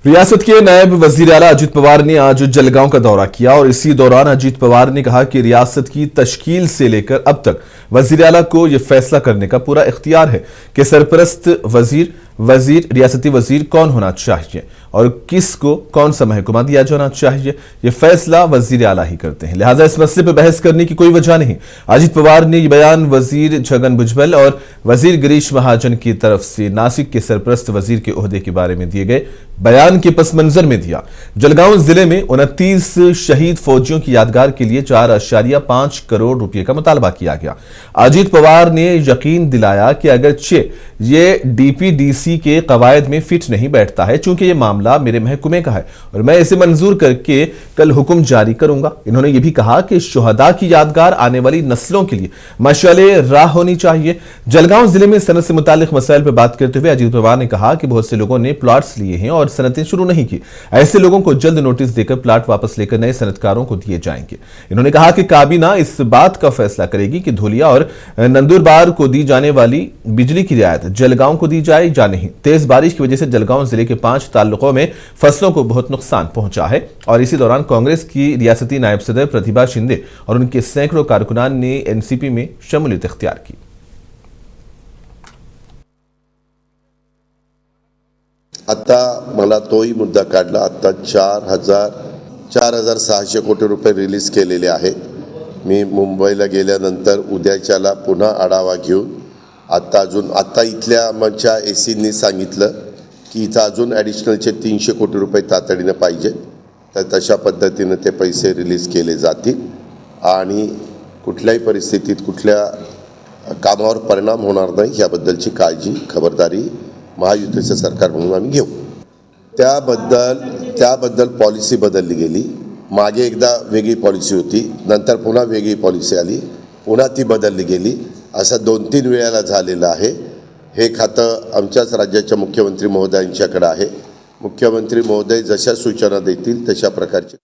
रियासत के नायब वजीर आला अजीत पवार ने आज जलगांव का दौरा किया और इसी दौरान अजीत पवार ने कहा कि रियासत की तश्कील से लेकर अब तक वजीर आला को यह फैसला करने का पूरा इख्तियार है कि सरपरस्त वजीर रियासती वजीर कौन होना चाहिए और किसको कौन सा महकमा दिया जाना चाहिए। यह फैसला वजीर आला ही करते हैं, लिहाजा इस मसले पर बहस करने की कोई वजह नहीं। अजीत पवार ने यह बयान वजीर छगन भुजबल और वजीर गिरीश महाजन की तरफ से नासिक के सरपरस्त वजीर के ओहदे के बारे में दिए गए बयान के पस मंजर में दिया। जलगांव जिले में 29 शहीद फौजियों की यादगार के लिए 4.5 करोड़ रुपए का मुतालबा किया गया। अजीत पवार ने यकीन दिलाया कि अगरचे ये डीपीडीसी के कवायद में फिट नहीं बैठता है, चूंकि यह मामला मेरे महकमे का है और मैं इसे मंजूर करके कल हुक्म जारी करूंगा। इन्होंने यह भी कहा कि शुहदा की यादगार आने वाली नस्लों के लिए मशाले राह होनी चाहिए। जलगांव जिले में सनत से मुतालिक मसाइल पर बात करते हुए अजीत पवार ने कहा कि बहुत से लोगों ने प्लॉट्स लिए हैं और सनतें शुरू नहीं की। ऐसे लोगों को जल्द नोटिस देकर प्लाट वापस लेकर नए सनतकारों को दिए जाएंगे। इन्होंने कहा कि काबीना इस बात का फैसला करेगी कि धुलिया और नंदुरबार को दी जाने वाली बिजली की रियायत जलगांव को दी जाए या नहीं। तेज बारिश की वजह से जलगांव जिले के 5 तालुकों में फसलों को बहुत नुकसान पहुंचा है और इसी दौरान कांग्रेस की रियासती नायब सदर प्रतिभा शिंदे और उनके सैकड़ों कारकुनान ने एनसीपी में शमूलियत इख्तियार की। आता मला तोही मुद्दा काढला। आता 4,600 कोटी रुपये रिलीज केलेले आहे। मी मुंबईला गेल्यानंतर उद्याच्याला पुन्हा आढावा घेऊन आता इथल्या आमच्या एसींनी सांगितलं की इथं अजून ॲडिशनलचे 300 कोटी रुपये तातडीनं पाहिजे, तर तशा पद्धतीनं ते पैसे रिलीज केले जातील आणि कुठल्याही परिस्थितीत कुठल्या कामावर परिणाम होणार नाही याबद्दलची काळजी खबरदारी महायुतीचं सरकार म्हणून आम्ही घेऊ। त्याबद्दल पॉलिसी बदलली गेली। मागे एकदा वेगळी पॉलिसी होती, नंतर पुन्हा वेगळी पॉलिसी आली, पुन्हा ती बदलली गेली, असं 2-3 वेळेला झालेलं आहे। हे खातं आमच्याच राज्याच्या मुख्यमंत्री महोदयांच्याकडे आहे। मुख्यमंत्री महोदय जशा सूचना देतील तशा प्रकारची